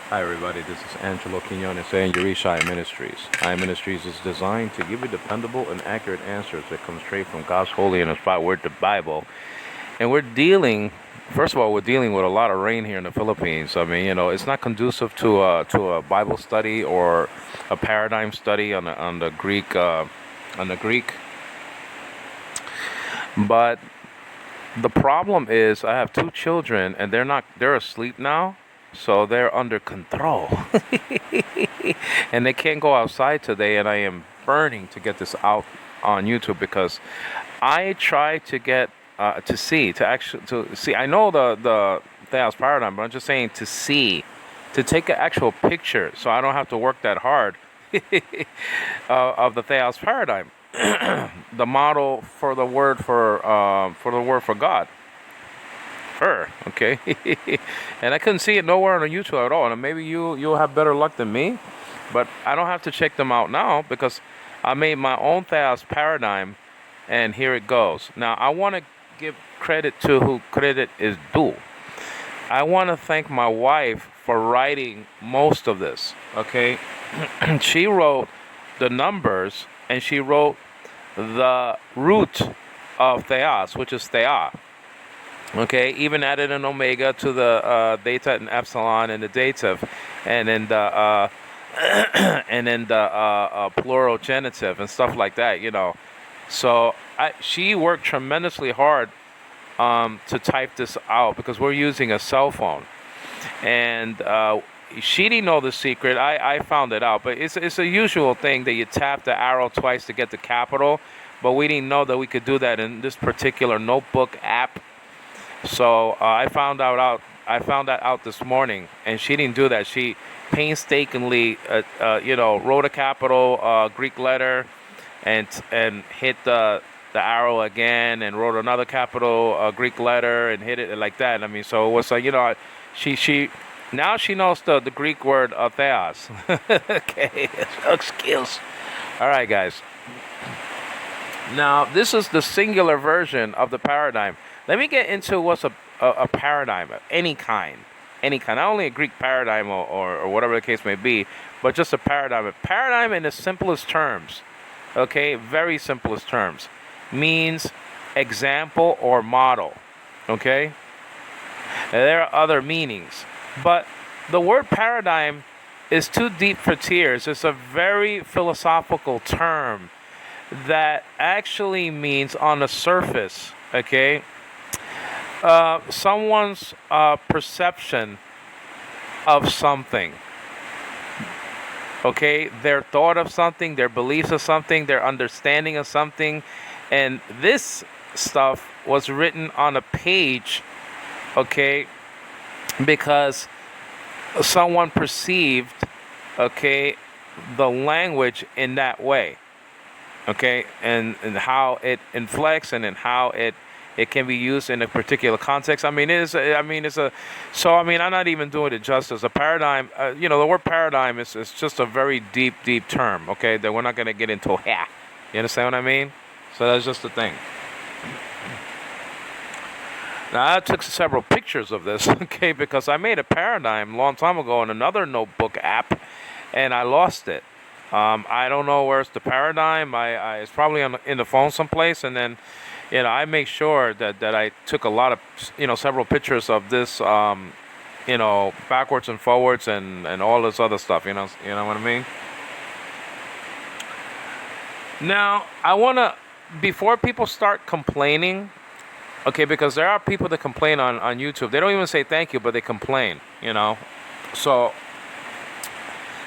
Hi everybody, this is Angelo Quinones and Eureka Ministries. I Ministries is designed to give you dependable and accurate answers that come straight from God's holy and inspired word, the Bible. And first of all, we're dealing with a lot of rain here in the Philippines. I mean, it's not conducive to a Bible study or a paradigm study on the Greek. But the problem is, I have two children, and they're asleep now, so they're under control, and they can't go outside today. And I am burning to get this out on YouTube because I try to get to see. I know the Theos paradigm, but I'm just saying to take an actual picture, so I don't have to work that hard of the Theos paradigm, the model for the word for God. Her, okay, and I couldn't see it nowhere on YouTube at all. And maybe you'll have better luck than me, but I don't have to check them out now because I made my own Theos paradigm, and here it goes. Now I want to give credit to who credit is due. I want to thank my wife for writing most of this. Okay, she wrote the numbers and she wrote the root of Theos, which is Thea. Okay, even added an omega to the theta and epsilon and the dative, and then the plural genitive and stuff like that. So she worked tremendously hard to type this out because we're using a cell phone, and she didn't know the secret. I found it out, but it's a usual thing that you tap the arrow twice to get the capital, but we didn't know that we could do that in this particular notebook app. So I found that out this morning, and she didn't do that. She painstakingly, wrote a capital Greek letter, and hit the arrow again, and wrote another capital Greek letter, and hit it like that. I mean, so it was like she now she knows the Greek word theos. Okay, skills. All right, guys. Now this is the singular version of the paradigm. Let me get into what's a paradigm of any kind. Not only a Greek paradigm or whatever the case may be, but just a paradigm. A paradigm in the simplest terms, okay, very simplest terms, means example or model, okay? And there are other meanings, but the word paradigm is too deep for tears. It's a very philosophical term that actually means on the surface, okay, someone's perception of something, okay, their thought of something, their beliefs of something, their understanding of something. And this stuff was written on a page, okay, because someone perceived, okay, the language in that way, okay, and how it inflects, and in how it can be used in a particular context. I mean, I'm not even doing it justice. A paradigm, the word paradigm is just a very deep term, okay, that we're not going to get into. You understand what I mean? So that's just the thing. Now, I took several pictures of this, okay, because I made a paradigm a long time ago in another notebook app, and I lost it. I don't know where's the paradigm. It's probably in the phone someplace, and then I make sure that I took a lot of, several pictures of this, backwards and forwards and all this other stuff, you know what I mean? Now, I want to, before people start complaining, okay, because there are people that complain on YouTube. They don't even say thank you, but they complain, So,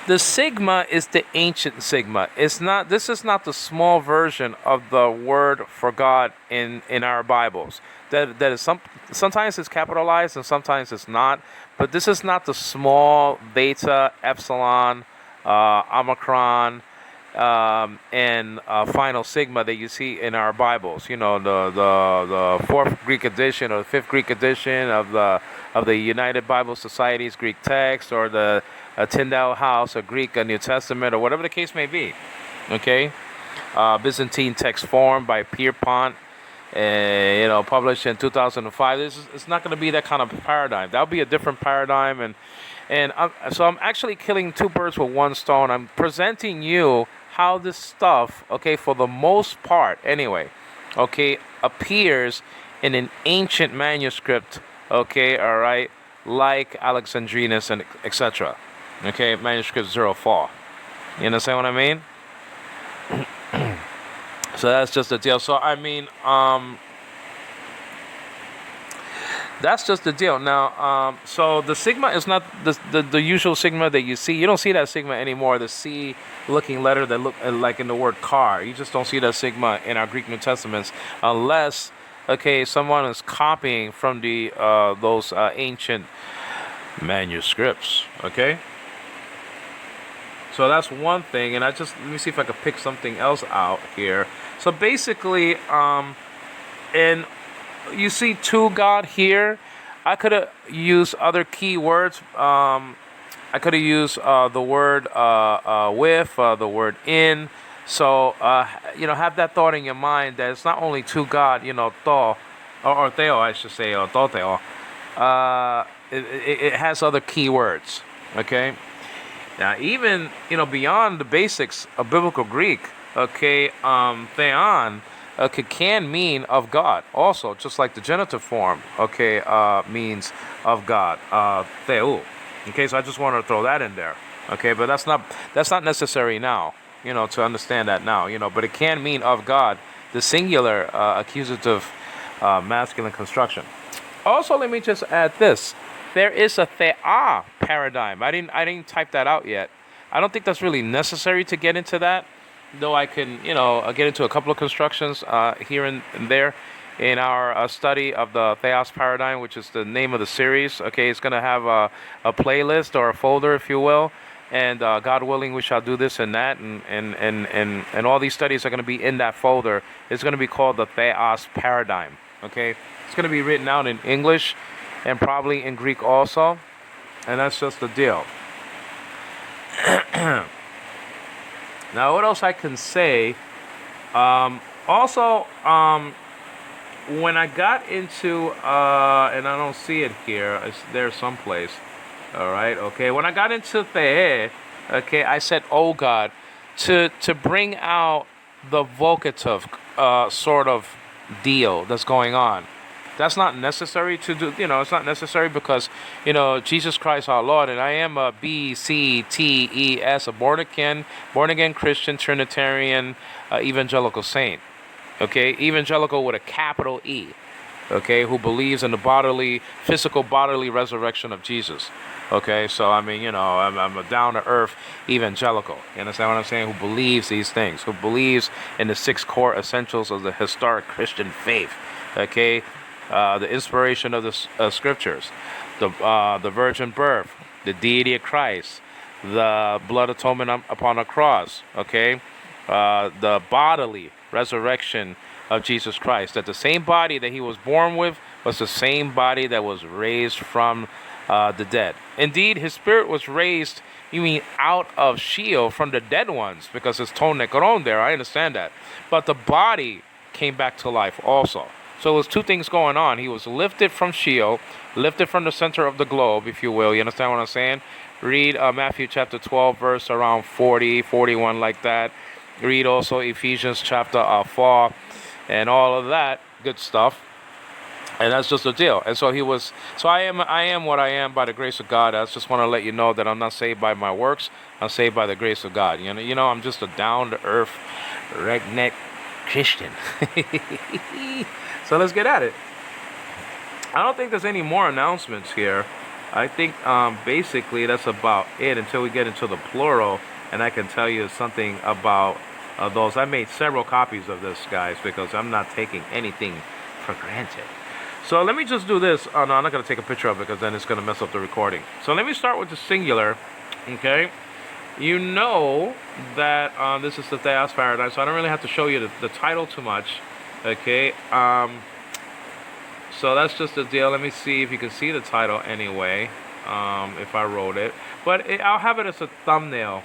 the sigma is the ancient sigma. This is not the small version of the word for God in our Bibles. That is sometimes it's capitalized and sometimes it's not. But this is not the small beta, epsilon, omicron, and final sigma that you see in our Bibles. The fourth Greek edition or the fifth Greek edition of the United Bible Society's Greek text, or the Tyndale House, a Greek New Testament, or whatever the case may be. Okay, Byzantine text form by Pierpont, published in 2005. It's not going to be that kind of paradigm. That'll be a different paradigm, and And so I'm actually killing two birds with one stone. I'm presenting you how this stuff, okay, for the most part anyway, okay, appears in an ancient manuscript, okay, all right, like Alexandrinus and etc. Okay, manuscript 04. You understand what I mean? So that's just the deal. So I mean, that's just the deal. Now, so the sigma is not the usual sigma that you see. You don't see that sigma anymore. The C-looking letter that look like in the word car. You just don't see that sigma in our Greek New Testaments unless, okay, someone is copying from the those ancient manuscripts. Okay. So that's one thing, and let me see if I could pick something else out here. So basically, and you see to God here, I could have used other keywords. I could have used the word with, the word in. So, have that thought in your mind that it's not only to God, to, or theo, I should say, or to theo. It has other keywords, okay? Now, even, beyond the basics of biblical Greek, okay, theon, okay, can mean of God also, just like the genitive form, okay, means of God, theou. Okay, so I just wanted to throw that in there, okay, but that's not necessary now, to understand that now, but it can mean of God, the singular accusative masculine construction. Also, let me just add this. There is a thea paradigm. I didn't type that out yet. I don't think that's really necessary to get into that, though I can, get into a couple of constructions here and there in our study of the theos paradigm, which is the name of the series. Okay, it's going to have a playlist or a folder, if you will, and God willing, we shall do this and that, and all these studies are going to be in that folder. It's going to be called the theos paradigm. Okay, it's going to be written out in English and probably in Greek also, and that's just the deal. Now, what else I can say? Also, when I got into, and I don't see it here, it's there someplace. All right, okay. When I got into the, okay, I said, "Oh God," to bring out the vocative sort of deal that's going on. That's not necessary to do, it's not necessary because, Jesus Christ our Lord, and I am a BCTES, a born again Christian, Trinitarian, evangelical saint. Okay, evangelical with a capital E. Okay, who believes in the physical bodily resurrection of Jesus. Okay, so I mean, I'm a down to earth evangelical. You understand what I'm saying? Who believes these things? Who believes in the 6 core essentials of the historic Christian faith? Okay. The inspiration of the scriptures, the virgin birth, the deity of Christ, the blood atonement upon the cross, okay, the bodily resurrection of Jesus Christ, that the same body that he was born with was the same body that was raised from the dead. Indeed, his spirit was raised, you mean out of Sheol from the dead ones, because it's ton nekron there, I understand that. But the body came back to life also. So there's two things going on. He was lifted from Sheol, lifted from the center of the globe, if you will. You understand what I'm saying? Read Matthew chapter 12, verse around 40, 41, like that. Read also Ephesians chapter 4, and all of that good stuff. And that's just the deal. And so I am what I am by the grace of God. I just want to let you know that I'm not saved by my works. I'm saved by the grace of God. I'm just a down-to-earth, redneck Christian. So let's get at it. I don't think there's any more announcements here. I think basically that's about it until we get into the plural, and I can tell you something about those. I made several copies of this, guys, because I'm not taking anything for granted. So let me just do this. Oh, no, I'm not going to take a picture of it because then it's going to mess up the recording. So let me start with the singular, okay? You know that this is the theos paradigm, so I don't really have to show you the title too much. Okay, so that's just the deal. Let me see if you can see the title anyway, if I wrote it. But I'll have it as a thumbnail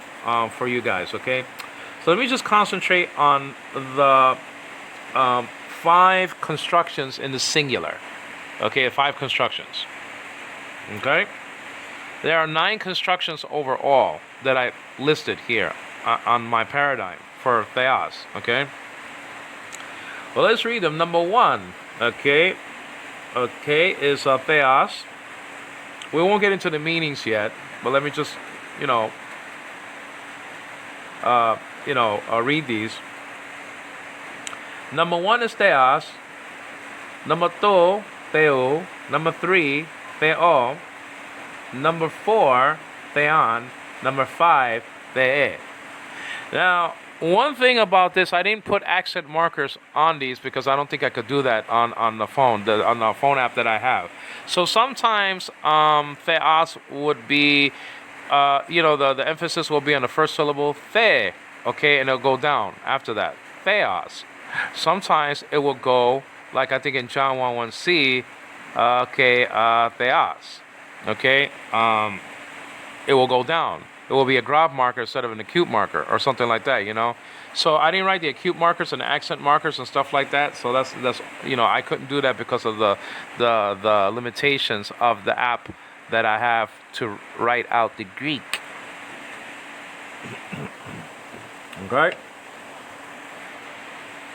for you guys, okay? So let me just concentrate on the 5 constructions in the singular. Okay, 5 constructions. Okay? There are 9 constructions overall that I listed here on my paradigm for theos, okay? Well, let's read them. Number 1, okay, is theos. We won't get into the meanings yet, but let me just, read these. Number 1 is theos. Number 2, theo. Number 3, theo. Number 4, theon. Number 5, the. Now, one thing about this, I didn't put accent markers on these because I don't think I could do that on the phone, on the phone app that I have. So sometimes theos would be, the emphasis will be on the first syllable, the, okay, and it'll go down after that, theos. Sometimes it will go, like I think in John 1:1c, theos, okay, it will go down. It will be a graph marker instead of an acute marker or something like that, So I didn't write the acute markers and the accent markers and stuff like that. So that's I couldn't do that because of the limitations of the app that I have to write out the Greek. Okay.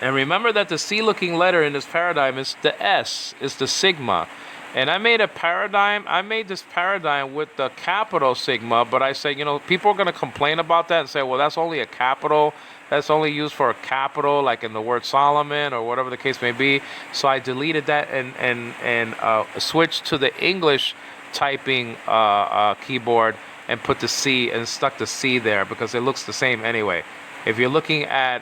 And remember that the C-looking letter in this paradigm is the S, is the sigma. And I made this paradigm with the capital sigma, but I say, people are going to complain about that and say, well, that's only a capital. That's only used for a capital, like in the word Solomon or whatever the case may be. So I deleted that and switched to the English typing keyboard and put the C and stuck the C there because it looks the same anyway. If you're looking at,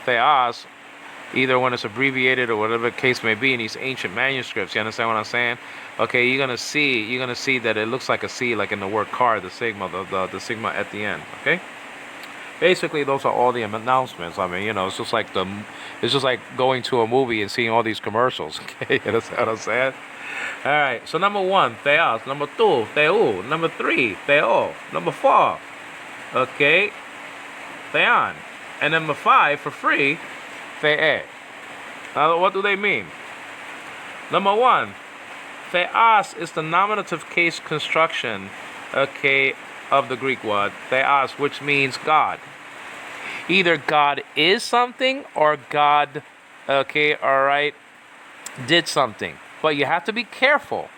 theos, either when it's abbreviated or whatever the case may be in these ancient manuscripts, you understand what I'm saying? Okay, you're gonna see that it looks like a C, like in the word car, the sigma, the sigma at the end. Okay. Basically, those are all the announcements. I mean, it's just like going to a movie and seeing all these commercials. Okay, you understand what I'm saying? All right. So number 1, theos. Number 2, theo. Number 3, theo. Number 4, okay, theon. And number 5 for free, the. Now, what do they mean? Number 1, theos is the nominative case construction, okay, of the Greek word theos, which means God. Either God is something or God, okay, all right, did something. But you have to be careful,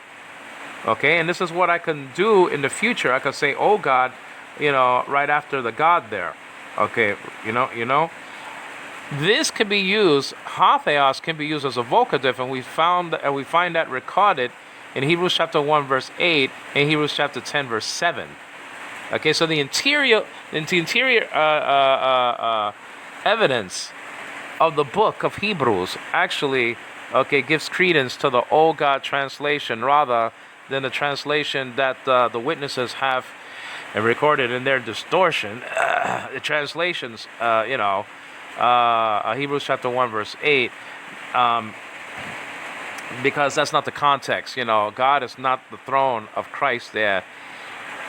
okay? And this is what I can do in the future. I could say, oh God, right after the God there, okay, This can be used, theos can be used as a vocative, and we find that recorded in Hebrews chapter 1 verse 8 and Hebrews chapter 10 verse 7. Okay, so the interior evidence of the book of Hebrews actually, gives credence to the old God translation rather than the translation that the witnesses have recorded in their distortion. The translations, Hebrews chapter 1 verse 8, because that's not the context. God is not the throne of Christ there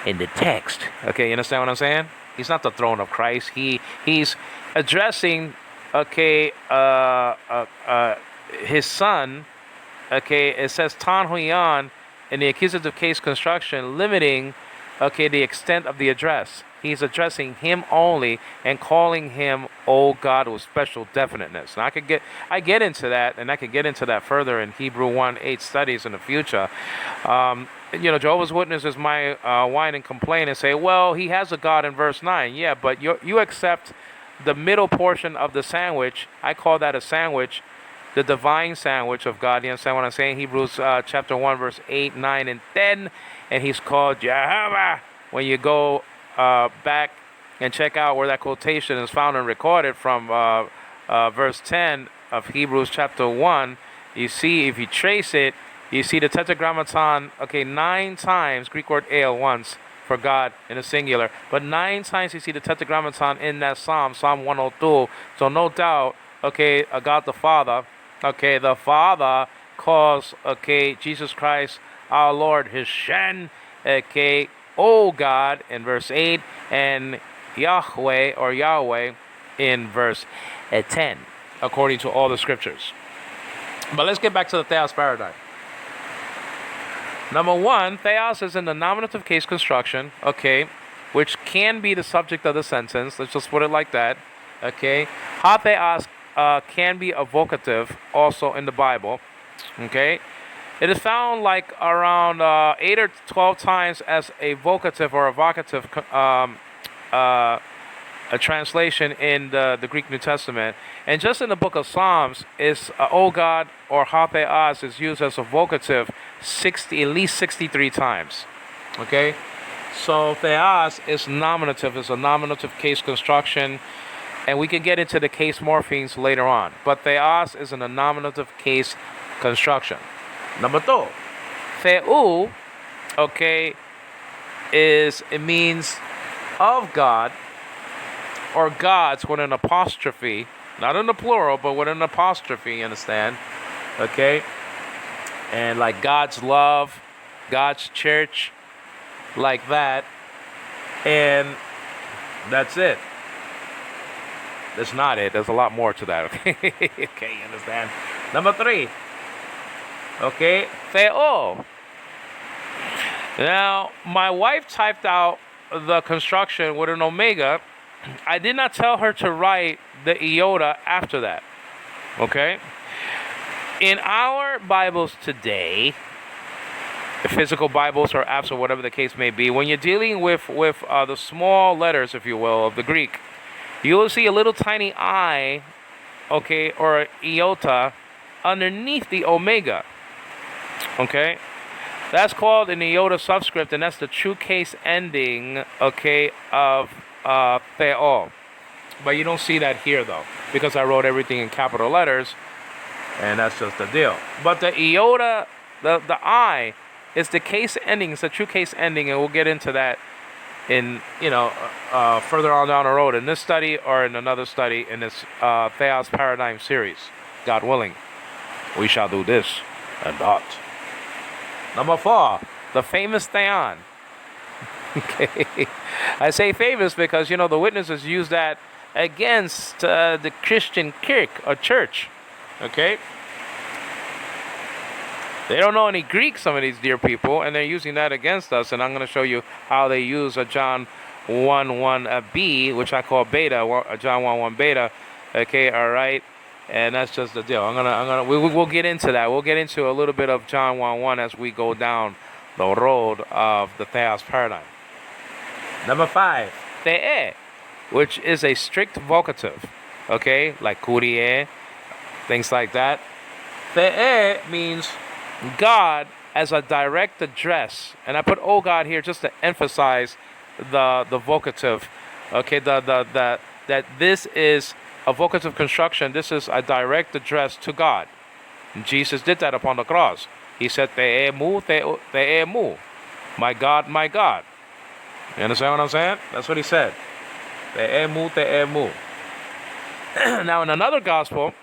in the text. Okay, you understand what I'm saying? He's not the throne of Christ. He's addressing, his son. Okay, it says Tan Huyan in the accusative case construction, limiting, the extent of the address. He's addressing him only and calling him, oh God, with special definiteness. Now I get into that, and I could get into that further in Hebrew 1:8 studies in the future. Jehovah's Witnesses might whine and complain and say, well, he has a God in verse 9. Yeah, but you accept the middle portion of the sandwich. I call that a sandwich, the divine sandwich of God. You understand what I'm saying? Hebrews chapter 1, verse 8, 9, and 10. And he's called Jehovah. When you go back and check out where that quotation is found and recorded from verse 10 of Hebrews chapter 1, you see, if you trace it, you see the tetragrammaton, 9 times, Greek word el once for God in a singular, but 9 times you see the tetragrammaton in that Psalm 102. So no doubt, God the Father, the Father calls, Jesus Christ, our Lord, his Shen, O God in verse 8, and Yahweh or Yahweh in verse 10, according to all the scriptures. But let's get back to the theos paradigm. Number one, theos is in the nominative case construction, okay, which can be the subject of the sentence. Let's just put it like that, okay. Ha theos can be a vocative also in the Bible, okay. It is found like around 8 or 12 times as a vocative or a vocative a translation in the Greek New Testament. And just in the book of Psalms, is O God or Ha theos is used as a vocative at least 63 times. Okay? So theos is nominative, is a nominative case construction. And we can get into the case morphemes later on. But theos is in a nominative case construction. Number two, theou, okay, it means of God or gods with an apostrophe, not in the plural, but with an apostrophe, you understand? Okay? And like God's love, God's church, like that. And that's it. That's not it. There's a lot more to that, okay? Okay, you understand? Number three, okay, theo. Now, my wife typed out the construction with an omega. I did not tell her to write the iota after that. Okay? In our Bibles today, the physical Bibles or apps or whatever the case may be, when you're dealing with the small letters, if you will, of the Greek, you will see a little tiny I, okay, or iota underneath the omega. Okay? That's called an iota subscript, and that's the true case ending, okay, of theo. But you don't see that here, though, because I wrote everything in capital letters, and that's just the deal. But the iota, the I, is the case ending. It's a true case ending, and we'll get into that in, further on down the road in this study or in another study in this Theos Paradigm series. God willing, we shall do this and that. Number four, the famous theon. Okay, I say famous because, the witnesses use that against the Christian kirk or church. Okay? They don't know any Greek, some of these dear people, and they're using that against us. And I'm going to show you how they use a John 1:1b, which I call beta, John 1:1 beta. Okay, all right? And that's just the deal. We'll get into that. We'll get into a little bit of John 1:1 as we go down the road of the Theos paradigm. Number five, the, which is a strict vocative, okay, like kurie, things like that. The means God as a direct address, and I put "Oh God" here just to emphasize the vocative, okay, that this is a vocative construction. This is a direct address to God. And Jesus did that upon the cross. He said, "Te emu, my God, my God." You understand what I'm saying? That's what he said. Te emu. Now, in another gospel,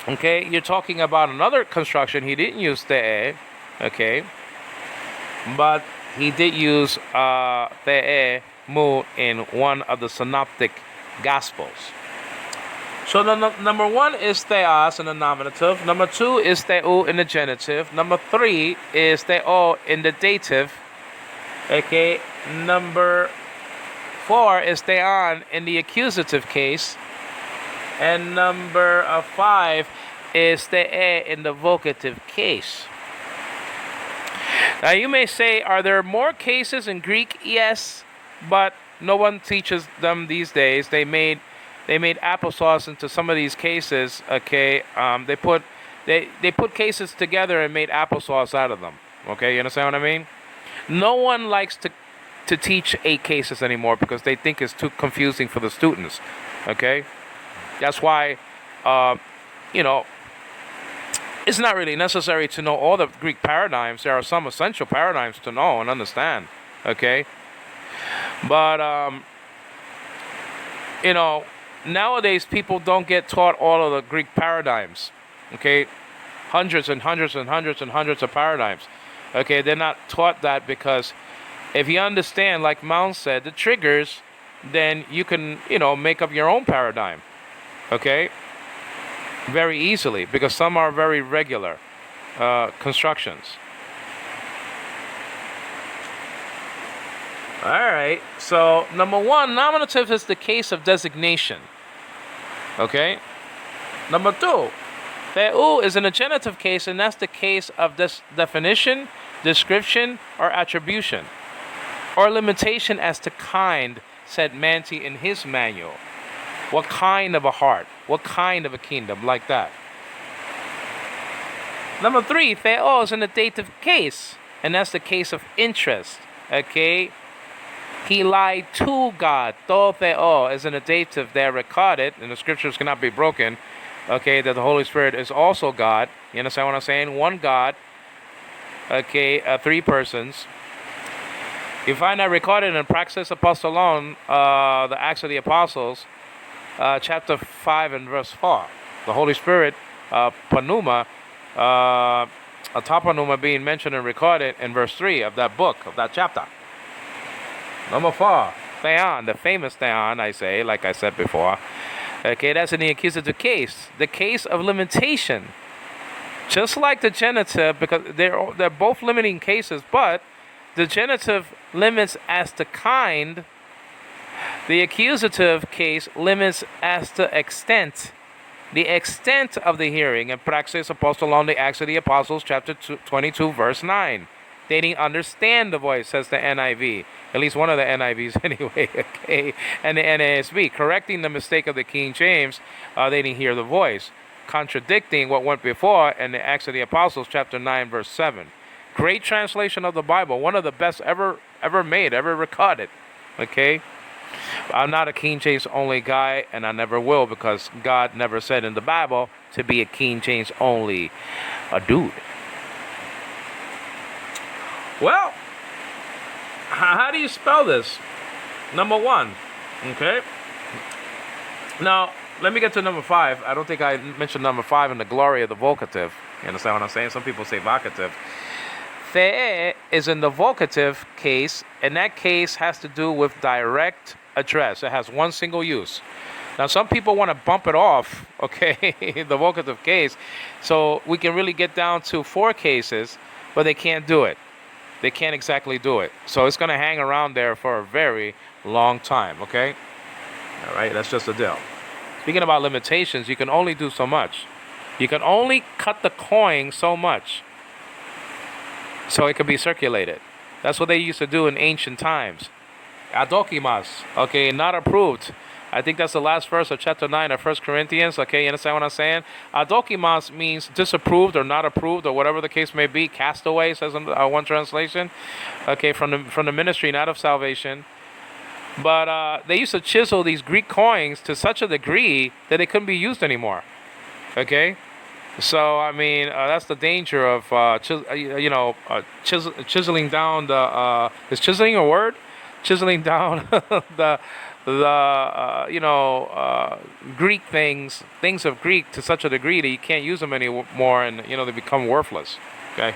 okay, you're talking about another construction. He didn't use te, okay, but he did use te mu in one of the synoptic gospels. So number one is theos in the nominative. Number two is theou in the genitive. Number three is theo in the dative. Okay. Number four is theon in the accusative case. And number five is the in the vocative case. Now you may say, are there more cases in Greek? Yes, but no one teaches them these days. They made applesauce into some of these cases. Okay, they put cases together and made applesauce out of them. Okay, you understand what I mean? No one likes to teach 8 cases anymore because they think it's too confusing for the students. Okay, that's why it's not really necessary to know all the Greek paradigms. There are some essential paradigms to know and understand. Okay, but nowadays people don't get taught all of the Greek paradigms. Okay, hundreds and hundreds and hundreds and hundreds of paradigms. Okay, they're not taught that because if you understand, like Mount said, the triggers, then you can, make up your own paradigm. Okay, very easily, because some are very regular constructions. All right. So number one, nominative is the case of designation. Okay. Number two, theou is in a genitive case, and that's the case of definition, description, or attribution, or limitation as to kind, said Manti in his manual. What kind of a heart? What kind of a kingdom? Like that. Number three, theo is in a dative case, and that's the case of interest. Okay? He lied to God. To theo is in a dative there recorded, and the scriptures cannot be broken. Okay, that the Holy Spirit is also God. You understand what I'm saying? One God. Okay, three persons. You find that recorded in Praxis Apostolon, the Acts of the Apostles, chapter 5 and verse 4. The Holy Spirit, Panuma, Atapanuma being mentioned and recorded in verse 3 of that book, of that chapter. Number 4, theon, the famous theon, I say, like I said before. Okay, that's in the accusative case, the case of limitation. Just like the genitive, because they're both limiting cases, but the genitive limits as to kind, the accusative case limits as to extent. The extent of the hearing in Praxis Apostolon, the Acts of the Apostles, chapter 22, verse 9. They didn't understand the voice, says the NIV. At least one of the NIVs anyway, okay? And the NASB, correcting the mistake of the King James, they didn't hear the voice. Contradicting what went before in the Acts of the Apostles, chapter 9, verse 7. Great translation of the Bible, one of the best ever made, ever recorded, okay? I'm not a King James only guy, and I never will, because God never said in the Bible to be a King James only a dude. Well, how do you spell this? Number 1, okay? Now, let me get to number 5. I don't think I mentioned number 5 in the glory of the vocative. You understand what I'm saying? Some people say vocative. The is in the vocative case, and that case has to do with direct address. It has one single use. Now, some people want to bump it off, okay, the vocative case, so we can really get down to 4 cases, but they can't do it. They can't exactly do it. So it's going to hang around there for a very long time, okay? All right, that's just the deal. Speaking about limitations, you can only do so much. You can only cut the coin so much, so it can be circulated. That's what they used to do in ancient times. Adokimas, okay, not approved. I think that's the last verse of chapter 9 of 1 Corinthians. Okay, you understand what I'm saying? Adokimas means disapproved or not approved or whatever the case may be. Castaway, says in one translation. Okay, from the ministry, not of salvation. But they used to chisel these Greek coins to such a degree that they couldn't be used anymore. Okay? So, I mean, that's the danger of, chiseling down the... is chiseling a word? Chiseling down the Greek things of Greek to such a degree that you can't use them anymore, and they become worthless. Okay,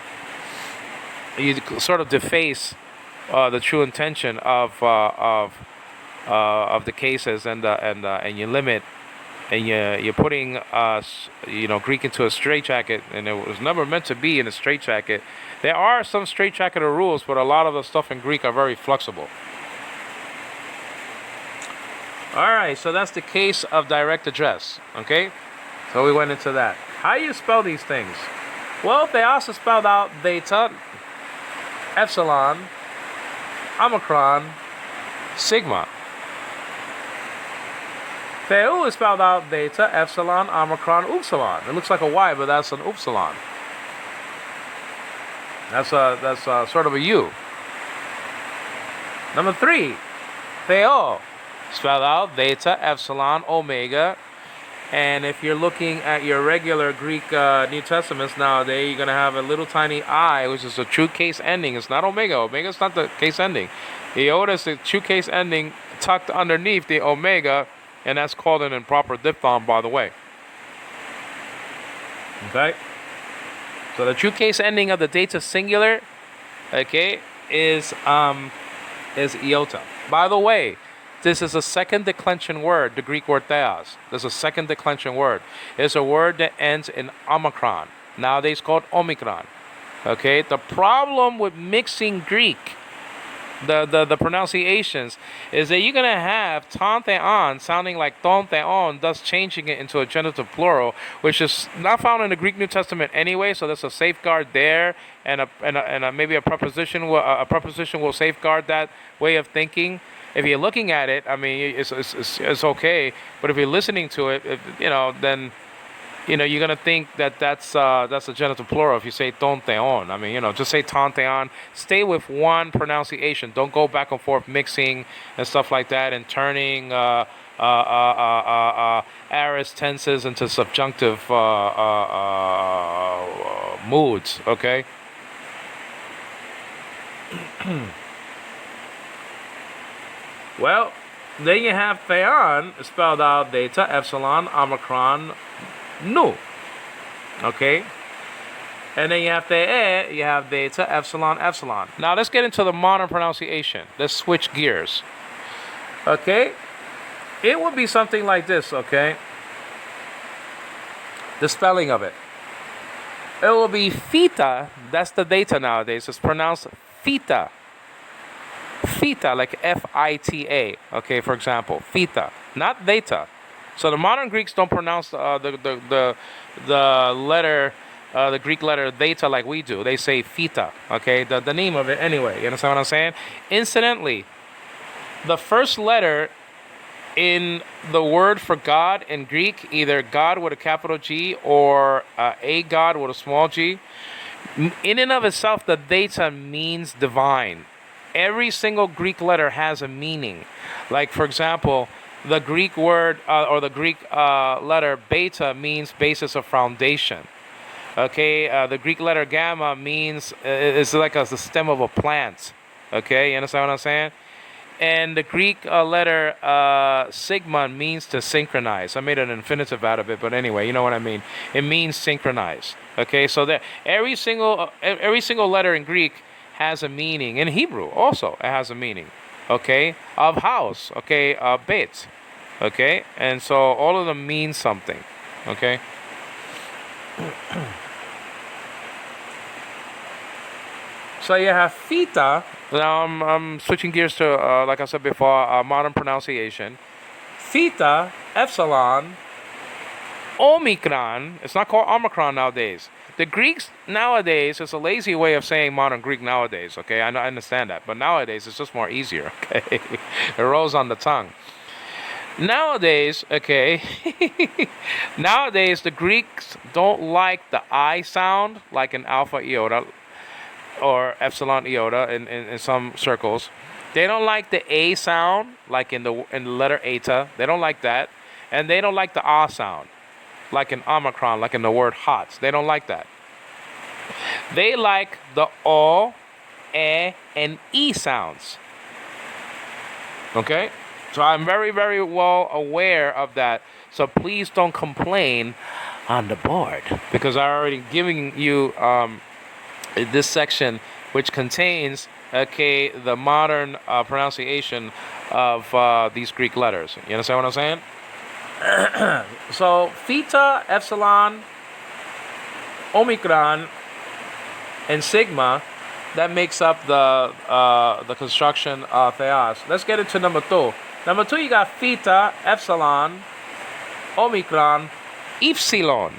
you sort of deface the true intention of the cases, and you limit, and you're putting Greek into a straitjacket, and it was never meant to be in a straitjacket. There are some straitjacket rules, but a lot of the stuff in Greek are very flexible. Alright, so that's the case of direct address, okay? So we went into that. How do you spell these things? Well, they also spelled out theta, epsilon, omicron, sigma. Theu is spelled out theta, epsilon, omicron, upsilon. It looks like a Y, but that's an upsilon. That's sort of a U. Number 3, theo. Spelled out theta, epsilon, omega. And if you're looking at your regular Greek New Testaments nowadays, you're going to have a little tiny I, which is a true case ending. It's not omega. Omega is not the case ending. Iota is the true case ending tucked underneath the omega, and that's called an improper diphthong, by the way. Okay? So the true case ending of the dative singular, okay, is iota. By the way, this is a second declension word, the Greek word theos. This is a second declension word. It's a word that ends in omicron, nowadays called omicron. Okay, the problem with mixing Greek the pronunciations, is that you're gonna have ton theon sounding like ton theon, thus changing it into a genitive plural, which is not found in the Greek New Testament anyway. So there's a safeguard there, and maybe a preposition will safeguard that way of thinking. If you're looking at it, I mean, it's okay. But if you're listening to it, then you're gonna think that that's a genitive plural if you say ton theon. I mean, just say ton theon. Stay with one pronunciation. Don't go back and forth mixing and stuff like that and turning aorist tenses into subjunctive moods. Okay. Well, then you have theon spelled out theta, epsilon, omicron, nu. Okay? And then you have the you have theta, epsilon, epsilon. Now let's get into the modern pronunciation. Let's switch gears. Okay? It would be something like this, okay? The spelling of it. It will be theta. That's the theta nowadays. It's pronounced theta. Theta, like F-I-T-A. Okay, for example, theta, not theta. So the modern Greeks don't pronounce the letter, the Greek letter theta like we do. They say theta. Okay, the name of it anyway. You understand what I'm saying? Incidentally, the first letter in the word for God in Greek, either God with a capital G or a God with a small g, in and of itself, the theta means divine. Every single Greek letter has a meaning. Like, for example, the Greek word or the Greek letter beta means basis of foundation. Okay, the Greek letter gamma means it's like the stem of a plant. Okay, you understand what I'm saying? And the Greek letter sigma means to synchronize. I made an infinitive out of it, but anyway, you know what I mean. It means synchronize. Okay, so that every single letter in Greek has a meaning. In Hebrew also it has a meaning. Okay, of house. Okay, bet. Okay, and so all of them mean something. Okay. So you have theta. Now I'm switching gears to like I said before, modern pronunciation. Theta, epsilon, omicron. It's not called omicron nowadays. The Greeks nowadays, it's a lazy way of saying modern Greek nowadays, okay? I understand that. But nowadays, it's just more easier, okay? It rolls on the tongue. Nowadays, okay, nowadays the Greeks don't like the I sound, like in alpha iota or epsilon iota in some circles. They don't like the A sound, like in the letter eta. They don't like that. And they don't like the A sound, like in omicron, like in the word hot. They don't like that. They like the O, E, and E sounds. Okay? So I'm very, very well aware of that. So please don't complain on the board, because I already giving you this section, which contains, okay, the modern pronunciation of these Greek letters. You understand what I'm saying? So theta, epsilon, omicron, and sigma, that makes up the construction of theos. Let's get into number 2. Number 2, you got theta, epsilon, omicron, epsilon.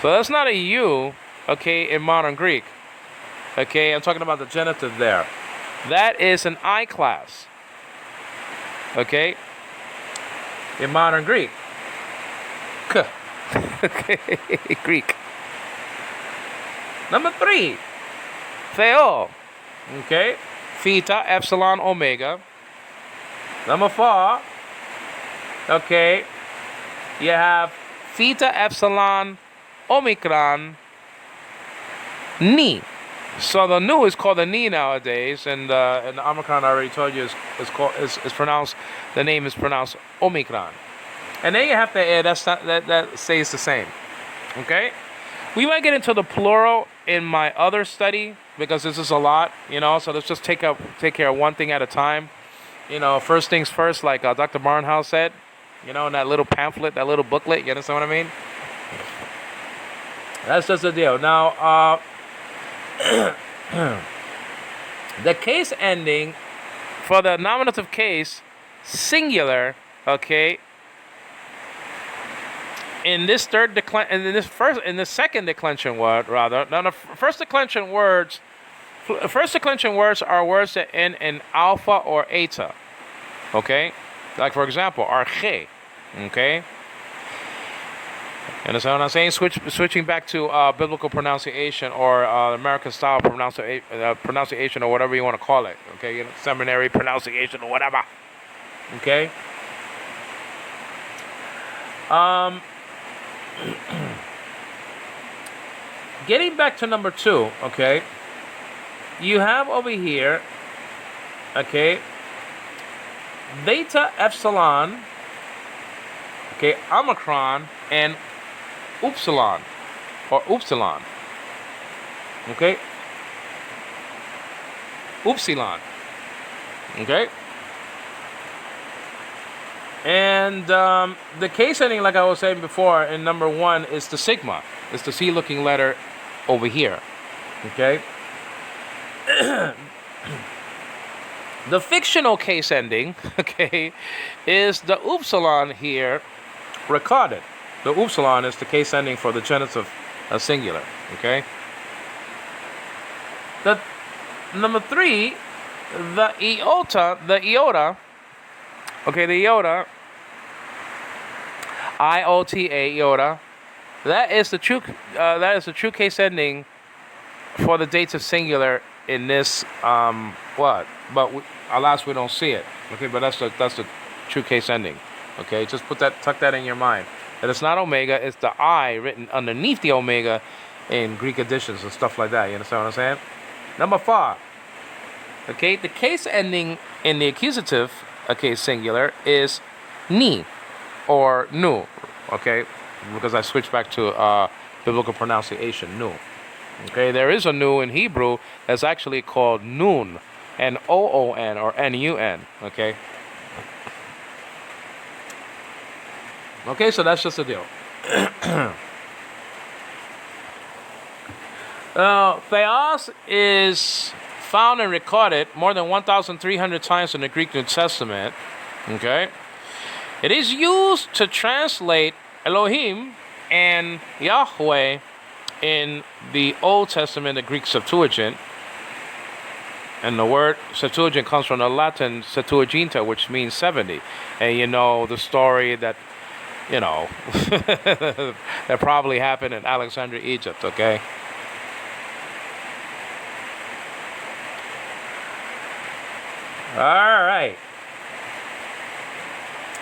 So that's not a U, okay, in modern Greek. Okay, I'm talking about the genitive there. That is an I class. Okay? In modern Greek. Okay, Greek. Number 3, theo. Okay? Theta, epsilon, omega. Number 4, okay, you have theta, epsilon, omicron, ni. So the nu is called the ni nowadays, and the omicron I already told you is pronounced. The name is pronounced omicron. And then you have the air that stays the same. Okay, we might get into the plural in my other study, because this is a lot, So let's just take care of one thing at a time. First things first, like Dr. Barnhouse said. In that little pamphlet, that little booklet. You understand what I mean? That's just the deal. Now, The case ending for the nominative case, singular, okay, in this second declension word, rather. Now, the first declension words are words that end in alpha or eta, okay? Like, for example, arche, okay? Understand what I'm saying? Switching back to biblical pronunciation or American style pronunciation or whatever you want to call it, okay? Seminary pronunciation or whatever, okay? Getting back to number 2, okay? You have over here, okay, beta epsilon, okay, omicron, and upsilon, or upsilon, okay, upsilon, okay, and the case ending, like I was saying before, in number 1 is the sigma. It's the C-looking letter over here, okay. The fictional case ending, okay, is the upsilon here recorded. The upsilon is the case ending for the genitive singular, okay. The number 3, the iota, okay, the iota, I-O-T-A, iota. That is the true case ending for the dative singular in this what? But alas, we don't see it. Okay, but that's the true case ending. Okay, just tuck that in your mind. That it's not omega, it's the I written underneath the omega in Greek editions and stuff like that. You understand what I'm saying? Number 5. Okay, the case ending in the accusative, okay, singular, is ni or nu. Okay, because I switched back to biblical pronunciation, nu. Okay, there is a nu in Hebrew that's actually called nun, N-O-O-N or N-U-N. Okay. Okay, so that's just the deal. Theos is found and recorded more than 1,300 times in the Greek New Testament. Okay. It is used to translate Elohim and Yahweh in the Old Testament, the Greek Septuagint. And the word Septuagint comes from the Latin Septuaginta, which means 70. And you know the story that, you know, that probably happened in Alexandria, Egypt, okay? All right.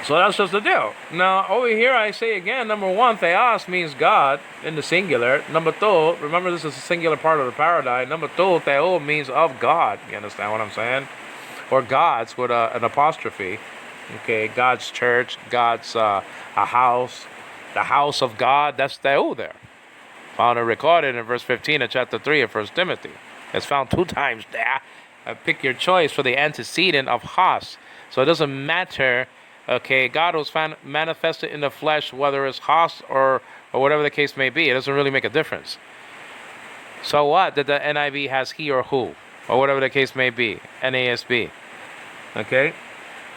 So that's just the deal. Now, over here I say again, number 1, theos means God in the singular. Number 2, remember this is a singular part of the paradigm. Number 2, theo means of God. You understand what I'm saying? Or gods with an apostrophe. Okay, God's church, God's a house, the house of God. That's theo there. Found and recorded in verse 15 of chapter 3 of 1 Timothy. It's found 2 times there. Pick your choice for the antecedent of Has. So it doesn't matter. Okay, God was manifested in the flesh, whether it's Has or whatever the case may be. It doesn't really make a difference. So what? That the NIV has he or who, or whatever the case may be. NASB. Okay?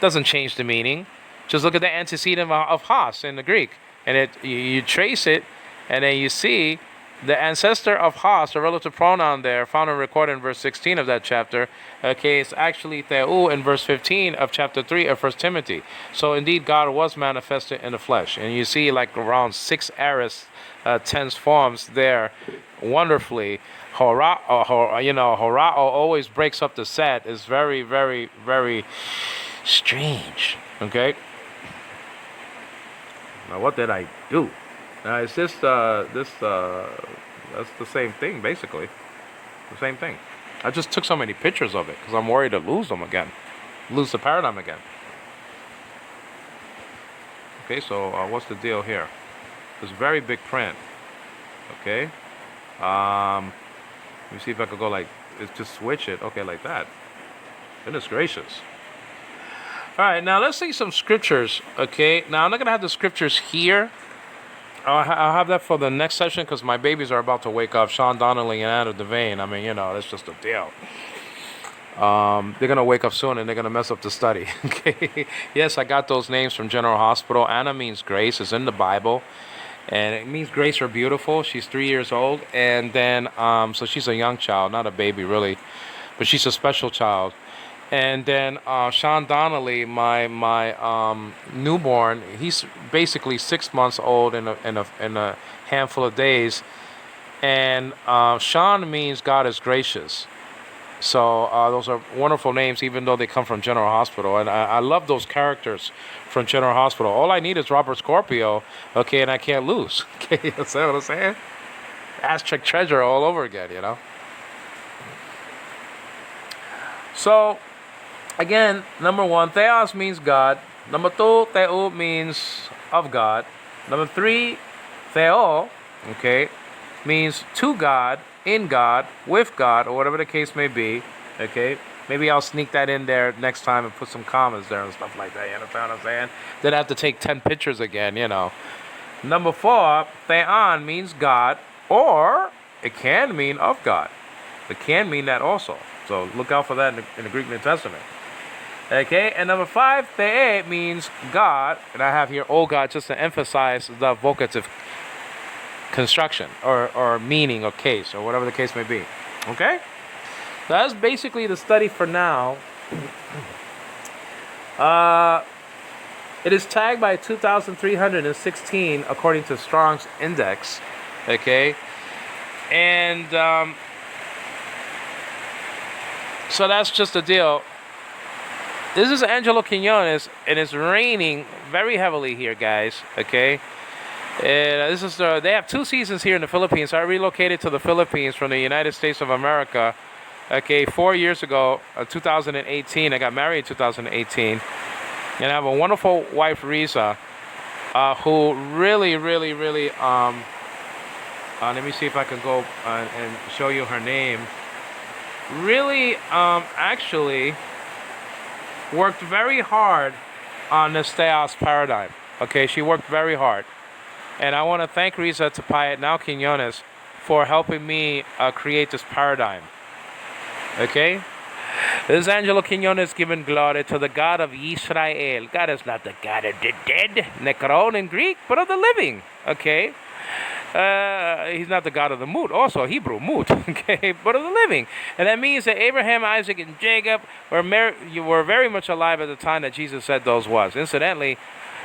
Doesn't change the meaning. Just look at the antecedent of Has in the Greek. And you trace it, and then you see the ancestor of Has, the relative pronoun there, found and recorded in verse 16 of that chapter, okay, it's actually Theou in verse 15 of chapter 3 of 1 Timothy. So indeed, God was manifested in the flesh. And you see like around 6 aorist tense forms there wonderfully. Horao always breaks up the set. It's very, very, very strange. Okay? Now, what did I do? It's just that's the same thing, basically. The same thing. I just took so many pictures of it because I'm worried to lose them again. Lose the paradigm again. Okay, so what's the deal here? It's very big print. Okay. Let me see if I could go like, just switch it. Okay, like that. Goodness gracious. All right, now let's see some scriptures. Okay, now I'm not going to have the scriptures here. I'll have that for the next session because my babies are about to wake up. Sean Donnelly and Anna Devane. I mean, that's just a deal. They're gonna wake up soon and they're gonna mess up the study. Okay. Yes, I got those names from General Hospital. Anna means grace. It's in the Bible, and it means grace or beautiful. She's 3 years old, and then so she's a young child, not a baby really, but she's a special child. And then Sean Donnelly, my newborn, he's basically 6 months old in a handful of days, and Sean means God is gracious. So those are wonderful names, even though they come from General Hospital, and I love those characters from General Hospital. All I need is Robert Scorpio, okay, and I can't lose. Okay, you know what I'm saying? Aztec treasure all over again, you know. So again, number one, theos means God. Number two, theo means of God. Number three, theo, okay, means to God, in God, with God, or whatever the case may be. Okay, maybe I'll sneak that in there next time and put some commas there and stuff like that. You understand what I'm saying? Then I have to take 10 pictures again, you know. Number four, theon means God, or it can mean of God. It can mean that also. So look out for that in the Greek New Testament. Okay, and number five, the means God, and I have here oh God just to emphasize the vocative construction or meaning or case or whatever the case may be. Okay, that's basically the study for now. It is tagged by 2,316 according to Strong's Index. Okay, and so that's just the deal. This is Angelo Quinones, and it's raining very heavily here, guys. Okay, and this is they have 2 seasons here in the Philippines. So I relocated to the Philippines from the United States of America. Okay, 4 years ago, 2018. I got married in 2018, and I have a wonderful wife, Riza, who really. Let me see if I can go and show you her name. Really, actually worked very hard on this theos paradigm. Okay, she worked very hard. And I want to thank Riza Tapayat, now Quinones, for helping me create this paradigm. Okay? This is Angelo Quinones giving glory to the God of Israel. God is not the God of the dead, nekron in Greek, but of the living. Okay? He's not the God of the moot, also Hebrew, moot, okay, but of the living. And that means that Abraham, Isaac, and Jacob were very much alive at the time that Jesus said those was. Incidentally,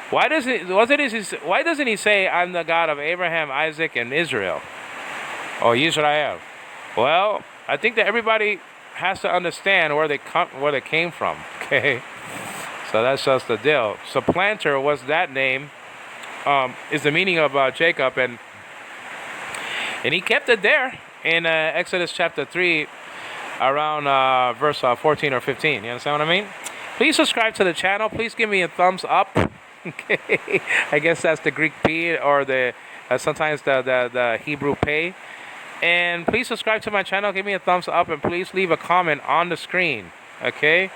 why doesn't he say, I'm the God of Abraham, Isaac, and Israel? Or Israel? Well, I think that everybody has to understand where they came from, okay? So that's just the deal. Supplanter was that name, is the meaning of Jacob, and he kept it there in Exodus chapter 3, around verse 14 or 15. You understand what I mean? Please subscribe to the channel. Please give me a thumbs up. Okay, I guess that's the Greek P or the sometimes the Hebrew pay. And please subscribe to my channel. Give me a thumbs up, and please leave a comment on the screen. Okay,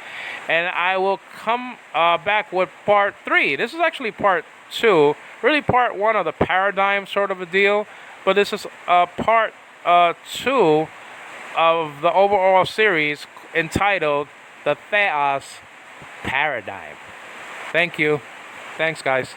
and I will come back with part 3. This is actually part 2. Really, part 1 of the paradigm sort of a deal. But this is part 2 of the overall series entitled The Theos Paradigm. Thank you. Thanks, guys.